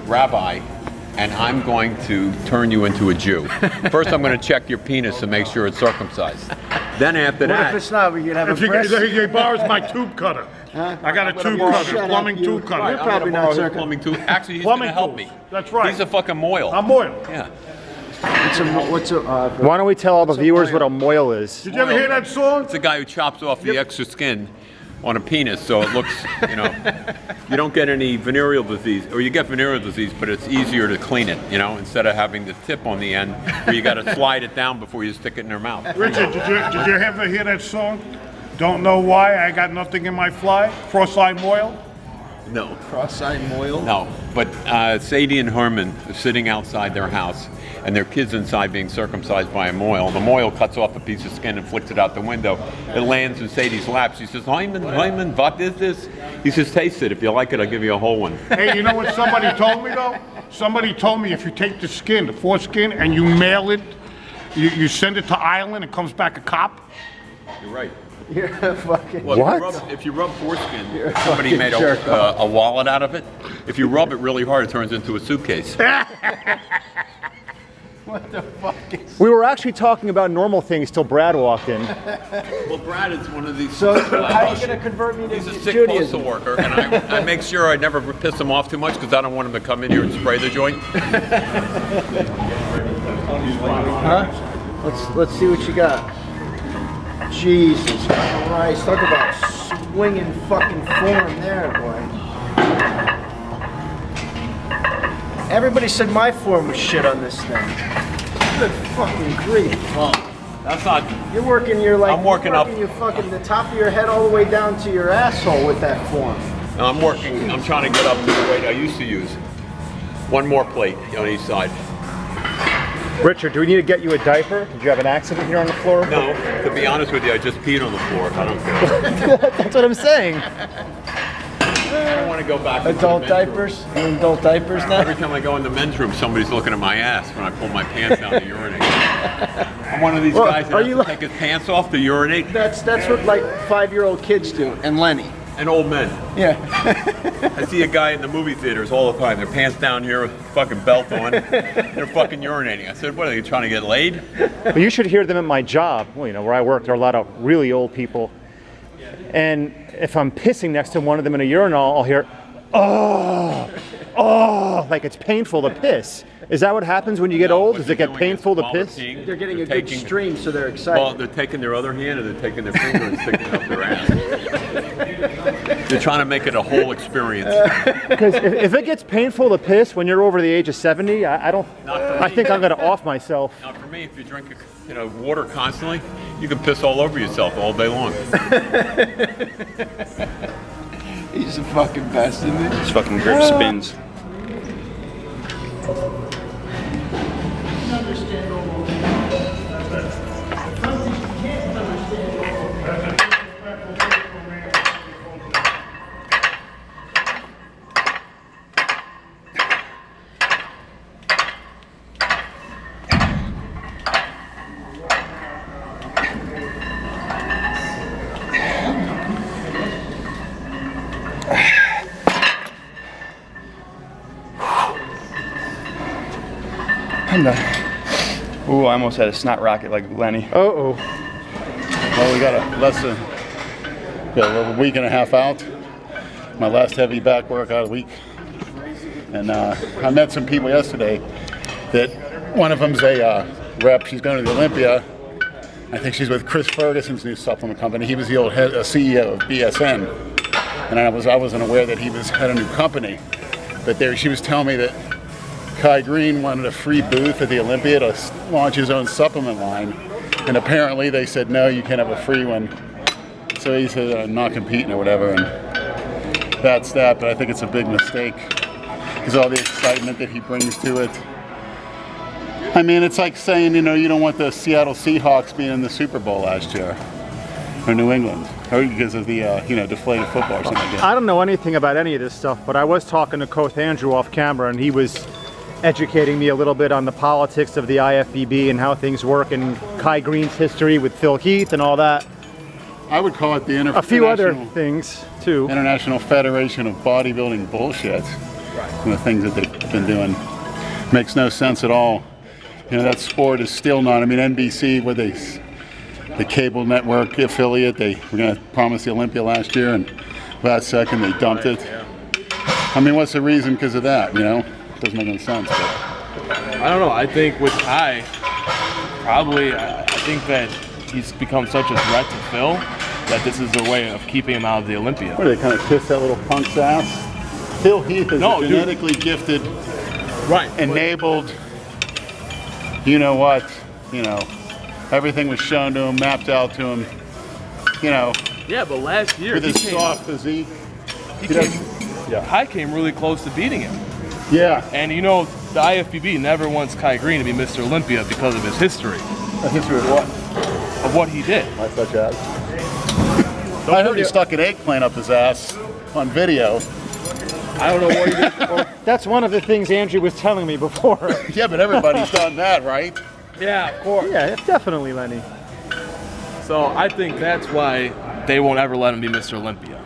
rabbi, and I'm going to turn you into a Jew. First, I'm going to check your penis to make sure it's circumcised. Then after that... What if it's not? We can have a press? He borrows my tube cutter. Huh? I got a tube cutter, plumbing tube cutter. You're probably not circumcised. Plumbing tube. Actually, he's going to help me. That's right. He's a fucking moil. I'm moil. Yeah. Why don't we tell all the viewers what a moil is? Did you ever hear that song? It's a guy who chops off the extra skin on a penis, so it looks, you know, you don't get any venereal disease, or you get venereal disease, but it's easier to clean it, you know, instead of having the tip on the end where you got to slide it down before you stick it in their mouth. Richard, did you ever hear that song? Don't know why I got nothing in my fly? Cross-eyed moil? No. Cross-eyed moil? No, but Sadie and Herman are sitting outside their house, and their kid's inside being circumcised by a moil. The moil cuts off a piece of skin and flicks it out the window. It lands in Sadie's lap. She says, Hyman, what is this? He says, taste it. If you like it, I'll give you a whole one. Hey, you know what somebody told me, though? Somebody told me if you take the skin, the foreskin, and you mail it, you send it to Ireland, it comes back a cop. You're right. You're fucking... Well, What? if you rub foreskin, somebody made a wallet out of it. If you rub it really hard, it turns into a suitcase. What the fuck is... We were actually talking about normal things till Brad walked in. Well, Brad is one of these... So how are you going to convert me to He's a sick Judaism? postal worker, and I make sure I never piss him off too much because I don't want him to come in here and spray the joint. Huh? Let's see what you got. Jesus Christ, talk about swinging fucking form there, boy. Everybody said my form was shit on this thing. Good fucking grief. Well, that's not... You're working your like. I'm working up. Your fucking the top of your head all the way down to your asshole with that form. No, I'm working. I'm trying to get up to the weight I used to use. One more plate on each side. Richard, do we need to get you a diaper? Did you have an accident here on the floor? No, to be honest with you, I just peed on the floor. I don't care. That's what I'm saying. I don't want to go back. Adult diapers? You mean adult diapers now? Every time I go in the men's room, somebody's looking at my ass when I pull my pants down to urinate. I'm one of these guys that has to take his pants off to urinate. That's what like 5-year-old kids do, and Lenny. And old men. Yeah. I see a guy in the movie theaters all the time. Their pants down here with a fucking belt on. They're fucking urinating. I said, what, are you trying to get laid? Well, you should hear them at my job. Well, you know, where I work, there are a lot of really old people. And if I'm pissing next to one of them in a urinal, I'll hear, oh, like it's painful to piss. Is that what happens when you get old? Does it get painful to piss? They're getting a good stream, so they're excited. Well, they're taking their other hand and they're taking their finger and sticking it up their ass. They're trying to make it a whole experience. Because if it gets painful to piss when you're over the age of 70, I think I'm going to off myself. Not for me. If you drink, water constantly, you can piss all over yourself all day long. He's the fucking best, isn't he? This fucking grip spins. Ooh, I almost had a snot rocket like Lenny. Uh-oh. Well, we got a week and a half out. My last heavy back workout of the week. And I met some people yesterday that one of them's a rep. She's going to the Olympia. I think she's with Chris Ferguson's new supplement company. He was the old CEO of BSN. And I wasn't aware that he had a new company. But she was telling me that Kai Green wanted a free booth at the Olympia to launch his own supplement line, and apparently they said no, you can't have a free one. So he said I'm not competing or whatever, and that's that. But I think it's a big mistake because all the excitement that he brings to it. I mean, it's like saying you don't want the Seattle Seahawks being in the Super Bowl last year, or New England, or because of the deflated football or something like that. I don't know anything about any of this stuff, but I was talking to Coath Andrew off camera, and he was educating me a little bit on the politics of the IFBB and how things work, and Kai Green's history with Phil Heath and all that. I would call it the a few other things too. International Federation of Bodybuilding bullshit. and the things that they've been doing. Makes no sense at all. You know, that sport is still not, I mean, NBC, with the cable network affiliate, they were going to promise the Olympia last year, and last second they dumped it. I mean, what's the reason because of that, you know? Doesn't make any sense. But. I don't know. I think with Ty, probably, I think that he's become such a threat to Phil that this is their way of keeping him out of the Olympia. What, they kind of kiss that little punk's ass? Phil Heath is a genetically gifted, enabled, you know what, you know, everything was shown to him, mapped out to him, you know. Yeah, but last year with his soft physique. Kai came really close to beating him. Yeah. And you know, the IFBB never wants Kai Green to be Mr. Olympia because of his history. A history of what? Of what he did. Like such as? I heard he stuck an eggplant up his ass on video. I don't know what he did. Well, that's one of the things Andrew was telling me before. Yeah, but everybody's done that, right? Yeah, of course. Yeah, definitely, Lenny. So I think that's why they won't ever let him be Mr. Olympia.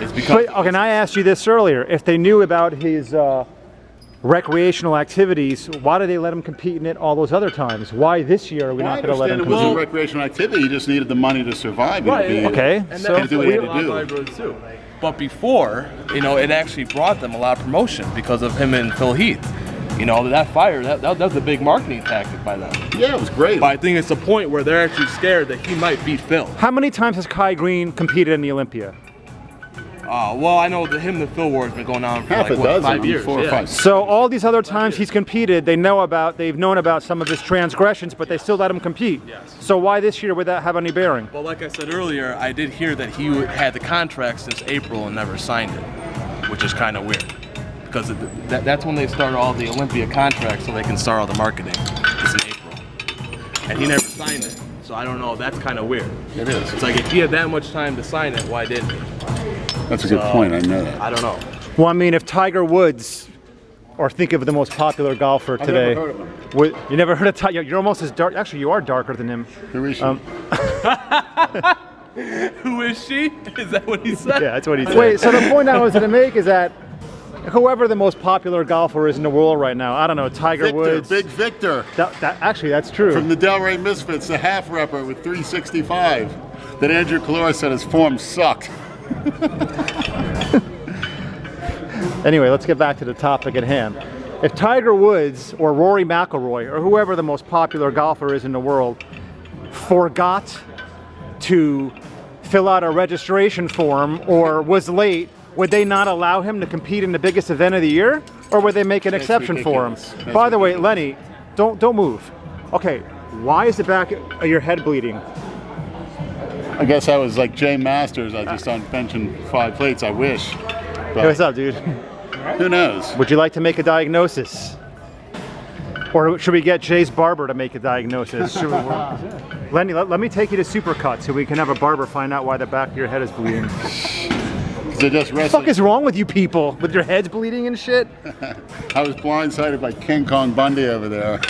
It's because. But, okay, and I asked you this earlier. If they knew about his recreational activities, why did they let him compete in it all those other times? Why this year are we not going to let him compete? It was a recreational activity. He just needed the money to survive. Right. Okay. And so that's do what he had to do. Too. But before, you know, it actually brought them a lot of promotion because of him and Phil Heath. You know, that fire, that was a big marketing tactic by them. Yeah, it was great. But I think it's a point where they're actually scared that he might beat Phil. How many times has Kai Green competed in the Olympia? Well, I know him and Phil war has been going on for half like, a dozen, 5 years. 4 or 5. So all these other times he's competed, they've known about some of his transgressions, but they still let him compete. Yes. So why this year would that have any bearing? But like I said earlier, I did hear that he had the contract since April and never signed it, which is kind of weird. Because that's when they start all the Olympia contracts so they can start all the marketing. It's in April. And he never signed it. So I don't know, that's kind of weird. It is. It's like if he had that much time to sign it, why didn't he? That's a good point, I know that. I don't know. Well, I mean, if Tiger Woods, or think of the most popular golfer today. I've never heard of him. You never heard of Tiger? You're almost as dark. Actually, you are darker than him. Who is she? Who is she? Is that what he said? Yeah, that's what he said. Wait, so the point I was going to make is that whoever the most popular golfer is in the world right now, I don't know, Tiger Victor, Woods. Big Victor. Actually, that's true. From the Delray Misfits, the half repper with 365. That Andrew Calora said his form sucked. Anyway, let's get back to the topic at hand. If Tiger Woods or Rory McIlroy or whoever the most popular golfer is in the world forgot to fill out a registration form or was late, would they not allow him to compete in the biggest event of the year? Or would they make an exception for him? Ridiculous. By the way, Lenny, don't move. Okay, why is the back of your head bleeding? I guess I was like Jay Masters. I just on benching 5 plates. I wish. But Hey, what's up, dude? who knows? Would you like to make a diagnosis? Or should we get Jay's barber to make a diagnosis? Lenny, let me take you to Supercut so we can have a barber find out why the back of your head is bleeding. They just What the fuck is wrong with you people? With your heads bleeding and shit? I was blindsided by King Kong Bundy over there.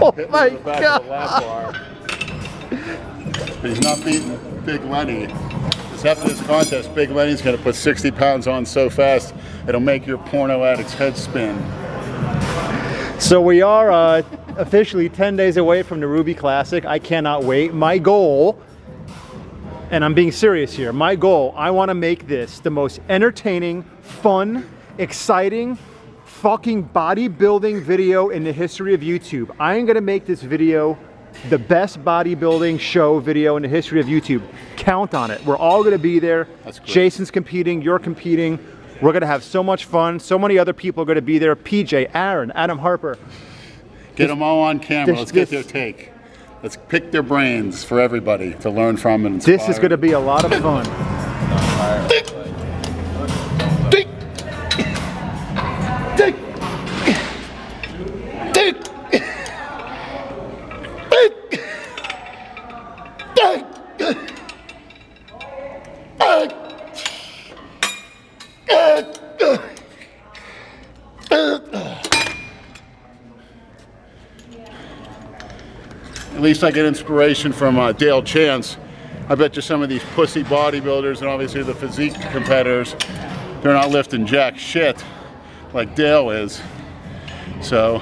Oh my God. But he's not beating Big Lenny. Because after this contest, Big Lenny's going to put 60 pounds on so fast, it'll make your porno addict's head spin. So we are officially 10 days away from the Ruby Classic. I cannot wait. My goal, and I'm being serious here, my goal, I want to make this the most entertaining, fun, exciting, fucking bodybuilding video in the history of YouTube. I am going to make this video the best bodybuilding show video in the history of YouTube. Count on it. We're all going to be there. That's great. Jason's competing, you're competing. We're going to have so much fun. So many other people are going to be there. PJ, Aaron, Adam Harper. Get them all on camera. Let's get their take. Let's pick their brains for everybody to learn from and inspire. This is going to be a lot of fun. At least I get inspiration from Dale Chance I bet you some of these pussy bodybuilders and obviously the physique competitors, they're not lifting jack shit like Dale is. So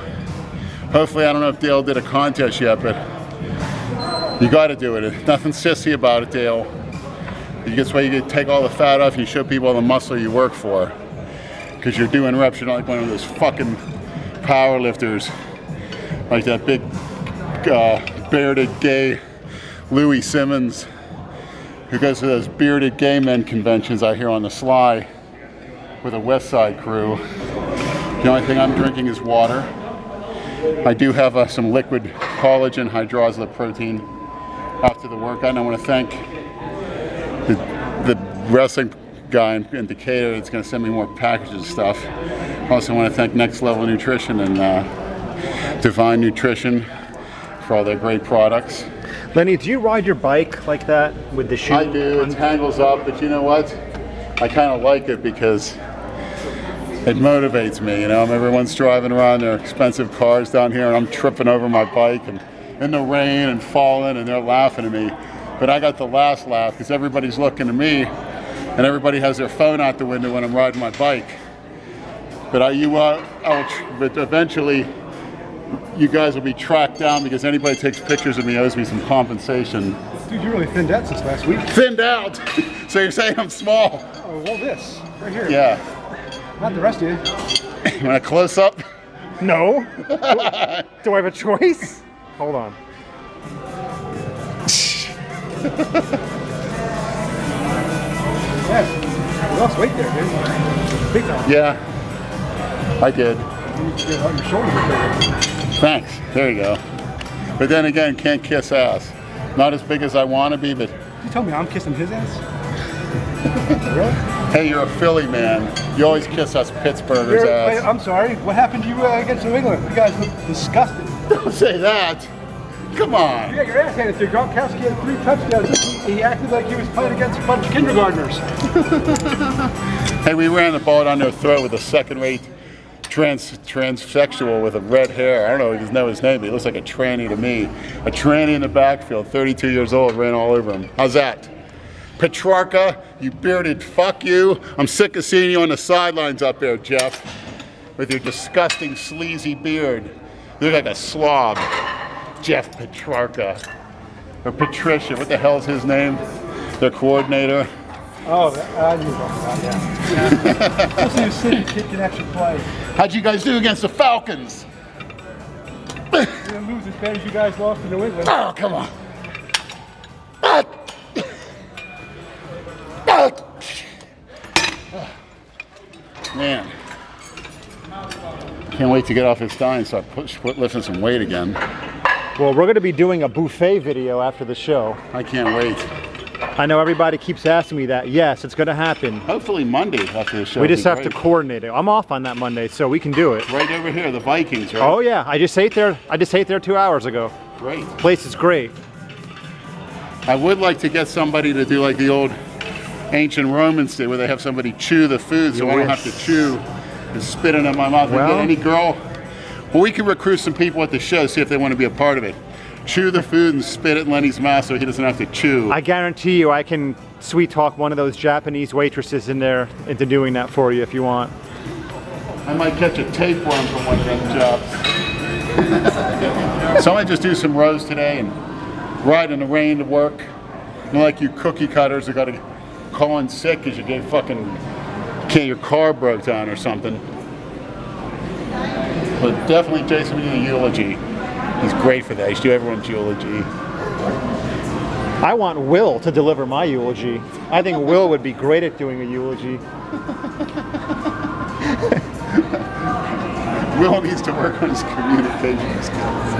hopefully, I don't know if Dale did a contest yet, but you got to do it. Nothing sissy about it, Dale. That's why you can take all the fat off and you show people all the muscle you work for. Because you're doing reps, you're not like one of those fucking power lifters, like that big bearded gay Louis Simmons who goes to those bearded gay men conventions out here on the sly with a West Side crew. The only thing I'm drinking is water. I do have some liquid collagen hydrolyzed protein after the workout, and I want to thank the wrestling guy in Decatur that's going to send me more packages of stuff. I also want to thank Next Level Nutrition and Divine Nutrition for all their great products. Lenny, do you ride your bike like that with the shoe? I do. It tangles up, but you know what? I kind of like it because it motivates me. You know, everyone's driving around their expensive cars down here, and I'm tripping over my bike and in the rain and falling, and they're laughing at me. But I got the last laugh because everybody's looking at me, and everybody has their phone out the window when I'm riding my bike. But but eventually, you guys will be tracked down because anybody takes pictures of me owes me some compensation. Dude, you really thinned out since last week. Thinned out? So you're saying I'm small? Oh, well, this right here. Yeah. Not the rest of you. You want a close up? No. Do I have a choice? Hold on. Yeah. You lost weight there, dude. Big time. Yeah, I did. Your shoulders are bigger. Thanks. There you go. But then again, can't kiss ass. Not as big as I want to be, but... You told me I'm kissing his ass? Really? Hey, you're a Philly man. You always kiss us Pittsburghers ass. Wait, I'm sorry. What happened to you against New England? You guys look disgusted. Don't say that. Come on. You got your ass handed to you. Gronkowski had 3 touchdowns. He acted like he was playing against a bunch of kindergartners. Hey, we ran the ball down their throat with a second-rate transsexual with a red hair. I don't know if you know his name, but he looks like a tranny to me. A tranny in the backfield, 32 years old, ran all over him. How's that? Petrarca, you bearded fuck you. I'm sick of seeing you on the sidelines up there, Jeff, with your disgusting sleazy beard. You look like a slob. Jeff Petrarca. Or Patricia, what the hell's his name? Their coordinator. Oh, I knew about that, yeah. Let's see if City Kid can actually play. How'd you guys do against the Falcons? You didn't lose as bad as you guys lost to New England. Oh, come on. Man. Can't wait to get off this diet and start lifting some weight again. Well, we're going to be doing a buffet video after the show. I can't wait. I know everybody keeps asking me that. Yes, it's going to happen. Hopefully Monday after the show. We just have to coordinate it. I'm off on that Monday, so we can do it. Right over here, the Vikings, right? Oh yeah, I just ate there 2 hours ago. Great. Place is great. I would like to get somebody to do like the old ancient Romans did, where they have somebody chew the food so I don't have to chew and spit it in my mouth. Well, get any girl. Well, we can recruit some people at the show, see if they want to be a part of it. Chew the food and spit it in Lenny's mouth so he doesn't have to chew. I guarantee you I can sweet talk one of those Japanese waitresses in there into doing that for you if you want. I might catch a tapeworm from one of them jobs. So I might just do some rows today and ride in the rain to work. Not like you cookie cutters who got to call in sick because you get your car broke down or something. But definitely Jason, we need a eulogy. He's great for that. He should do everyone's eulogy. I want Will to deliver my eulogy. I think Will would be great at doing a eulogy. Will needs to work on his communication skills.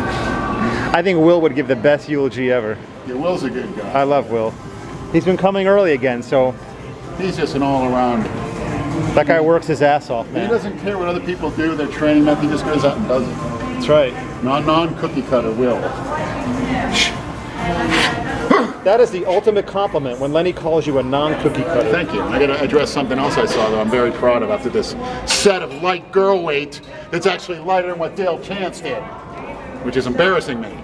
I think Will would give the best eulogy ever. Yeah, Will's a good guy. I love Will. He's been coming early again, so he's just an all-around. That guy works his ass off, man. He doesn't care what other people do, their training method, he just goes out and does it. That's right. Non-cookie cutter Will. That is the ultimate compliment when Lenny calls you a non-cookie cutter. Thank you. I got to address something else I saw that I'm very proud of after this set of light girl weight that's actually lighter than what Dale Chance did, which is embarrassing me.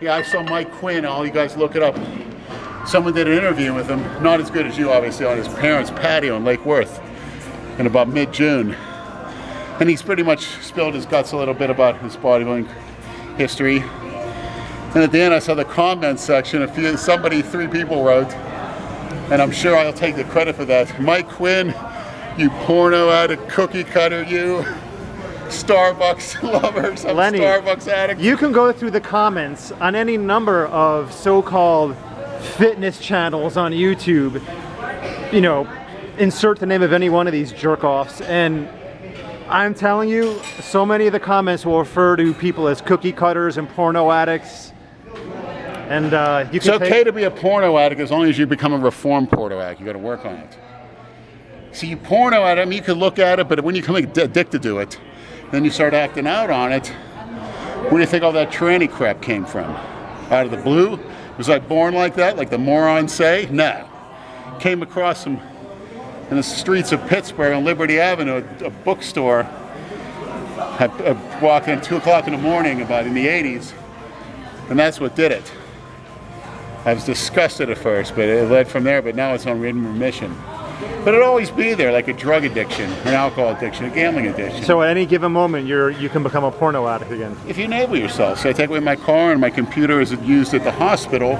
Yeah, I saw Mike Quinn. All you guys look it up. Someone did an interview with him, not as good as you, obviously, on his parents' patio in Lake Worth in about mid-June. And he's pretty much spilled his guts a little bit about his bodybuilding history. And at the end, I saw the comment section. Three people wrote, and I'm sure I'll take the credit for that. Mike Quinn, you porno addict, cookie cutter, you Starbucks lovers, I'm Lenny, Starbucks addict. You can go through the comments on any number of so-called fitness channels on YouTube. You know, insert the name of any one of these jerk-offs, and I'm telling you, so many of the comments will refer to people as cookie cutters and porno addicts. And it's okay to be a porno addict as long as you become a reformed porno addict. You got to work on it. See, you porno addict, I mean, you can look at it, but when you become addicted to it, then you start acting out on it. Where do you think all that tranny crap came from? Out of the blue? Was I born like that, like the morons say? No. Came across some in the streets of Pittsburgh on Liberty Avenue, a bookstore. I walked in at 2 o'clock in the morning, about in the 80s, and that's what did it. I was disgusted at first, but it led from there, but now it's on remission. But it'll always be there, like a drug addiction, an alcohol addiction, a gambling addiction. So at any given moment, you can become a porno addict again. If you enable yourself. So I take away my car, and my computer is used at the hospital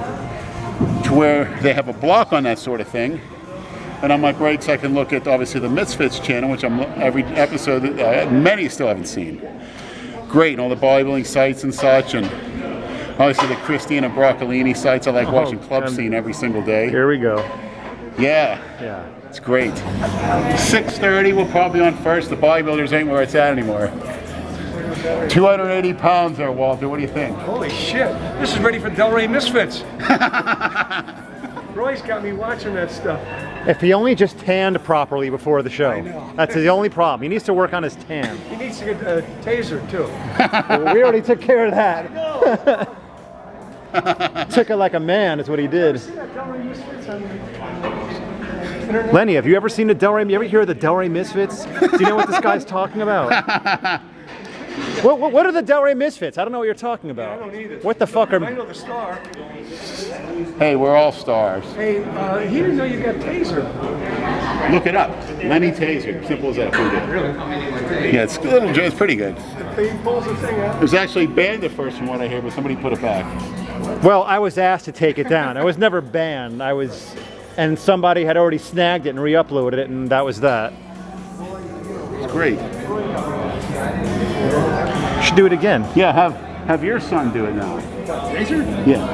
to where they have a block on that sort of thing. And on my breaks, I can look at, obviously, the Misfits channel, which I'm every episode, many still haven't seen. Great, and all the bodybuilding sites and such, and obviously the Christina Broccolini sites. I like watching Club Scene every single day. Here we go. Yeah. It's great. 6:30, we'll probably on first. The bodybuilders ain't where it's at anymore. 280 pounds there, Walter. What do you think? Holy shit. This is ready for Delray Misfits. Roy's got me watching that stuff. If he only just tanned properly before the show. I know. That's the only problem. He needs to work on his tan. He needs to get a taser, too. Well, we already took care of that. Took it like a man is what he did. Lenny, have you ever seen the Delray? You ever hear of the Delray Misfits? Do you know what this guy's talking about? What are the Delray Misfits? I don't know what you're talking about. I don't either. What the fuck are... I know the star. Hey, we're all stars. Hey, he didn't know you got taser. Look it up. Lenny Taser. Simple as that. Really? Yeah, it's pretty good. He pulls the thing out. It was actually banned at first from what I hear, but somebody put it back. Well, I was asked to take it down. I was never banned. And somebody had already snagged it and re-uploaded it, and that was that. It's great. You should do it again. Yeah, have your son do it now. Taser? Yeah.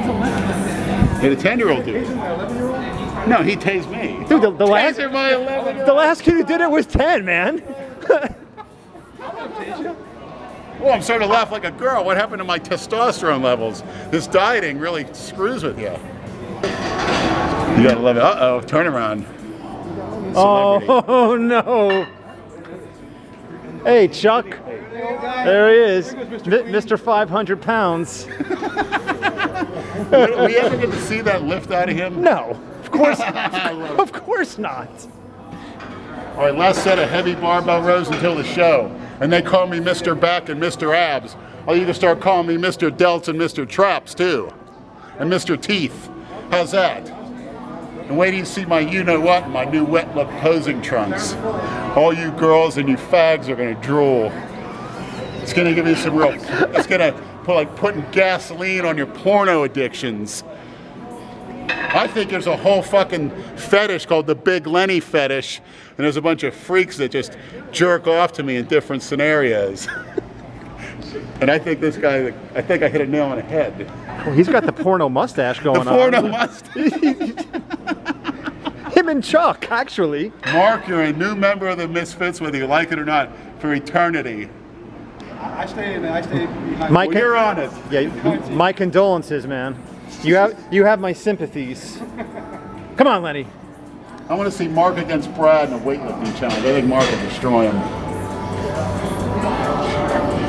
Hey, the 10-year-old do it. No, he tased me. Dude, the last Taser my 11-year-old. the last kid who did it was 10, man. Well, I'm starting to laugh like a girl. What happened to my testosterone levels? This dieting really screws with you. You gotta love it. Uh-oh, turn around. Oh, no. Hey, Chuck. There he is. Mr. 500 pounds. We ever get to see that lift out of him? No, of course, of course not. All right, last set of heavy barbell rows until the show. And they call me Mr. Back and Mr. Abs. I'll either start calling me Mr. Delts and Mr. Traps, too. And Mr. Teeth. How's that? And wait till you see my you-know-what, my new wet look posing trunks. All you girls and you fags are gonna drool. It's gonna give you some real, it's gonna put like putting gasoline on your porno addictions. I think there's a whole fucking fetish called the Big Lenny fetish, and there's a bunch of freaks that just jerk off to me in different scenarios. And I think this guy, I think I hit a nail on the head. Well, he's got the porno mustache going The on. porno mustache. Him and Chuck, actually. Mark, you're a new member of the Misfits, whether you like it or not, for eternity. I stay behind. My Well, you're on it. Yeah, my condolences, man. You have my sympathies. Come on, Lenny. I want to see Mark against Brad in a weightlifting challenge. I think Mark will destroy him.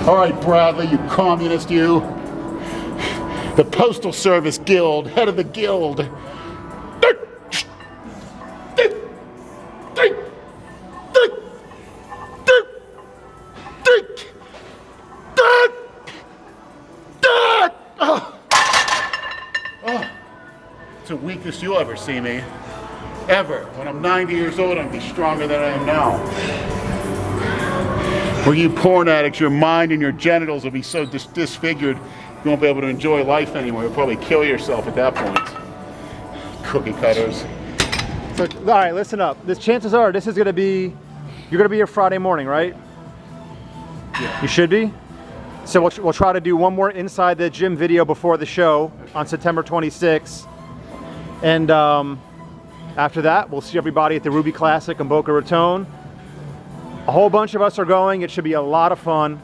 All right, Bradley, you communist, you. The Postal Service Guild, head of the guild. fittest you'll ever see me. Ever. When I'm 90 years old, I'll be stronger than I am now. For you porn addicts, your mind and your genitals will be so disfigured, you won't be able to enjoy life anymore. You'll probably kill yourself at that point. Cookie cutters. So, all right, listen up. Chances are this is going to be, you're going to be here Friday morning, right? Yeah. You should be? So we'll try to do one more inside the gym video before the show on September 26th. And after that, we'll see everybody at the Ruby Classic in Boca Raton. A whole bunch of us are going. It should be a lot of fun.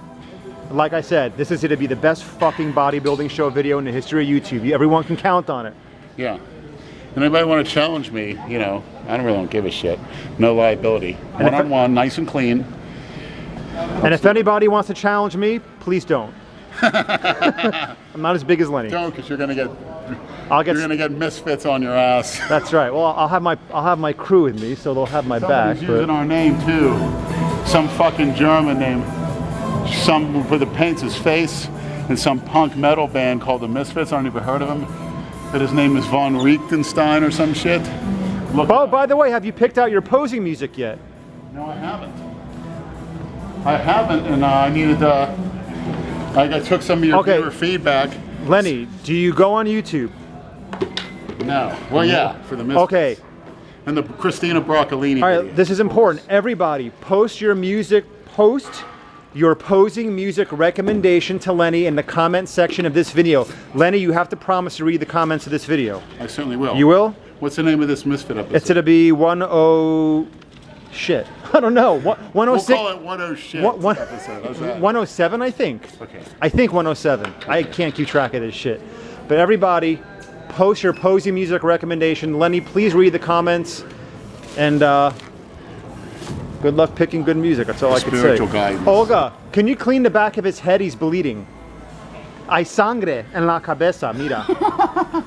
Like I said, this is going to be the best fucking bodybuilding show video in the history of YouTube. Everyone can count on it. Yeah. And anybody want to challenge me, you know, I really don't give a shit. No liability. One-on-one, nice and clean. And if anybody wants to challenge me, please don't. I'm not as big as Lenny. Don't, because you're gonna get misfits on your ass. That's right. Well, I'll have my crew with me, so they'll have my back. Somebody's using our name too. Some fucking German name. Some with the paints his face, and some punk metal band called the Misfits. I don't even heard of him. But his name is Von Riechtenstein or some shit. Look. Oh, by the way, have you picked out your posing music yet? No, I haven't. And I needed. I took some of your viewer feedback. Lenny, do you go on YouTube? No. Well, yeah, for the Misfits. Okay. And the Christina Broccolini. All right, video. this is important. Everybody, post your posing music recommendation to Lenny in the comment section of this video. Lenny, you have to promise to read the comments of this video. I certainly will. You will? What's the name of this Misfit episode? It's gonna be 10 shit. I don't know. 106. We'll call it 10 shit episode. How's that? 107, I think. Okay. I think 107. I can't keep track of this shit. But everybody, post your posing music recommendation. Lenny, please read the comments. And good luck picking good music. That's all I can say. Spiritual guidance. Olga, can you clean the back of his head? He's bleeding. Hay sangre en la cabeza. Mira.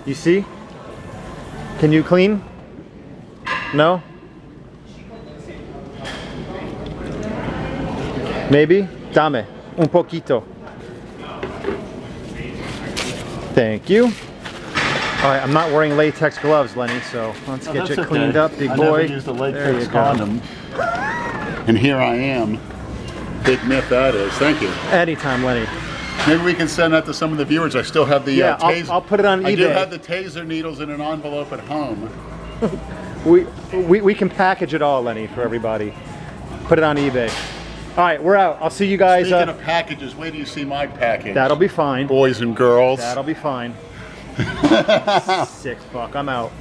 You see? Can you clean? No? Maybe? Dame. Un poquito. Thank you. All right, I'm not wearing latex gloves, Lenny, so let's get you cleaned up, big boy. I never used a latex condom. And here I am. Big myth that is. Thank you. Anytime, Lenny. Maybe we can send that to some of the viewers. I still have the taser. I'll put it on eBay. I do have the taser needles in an envelope at home. We can package it all, Lenny, for everybody. Put it on eBay. All right, we're out. I'll see you guys. Speaking of packages, wait till you see my package. That'll be fine. Boys and girls. That'll be fine. Sick fuck. I'm out.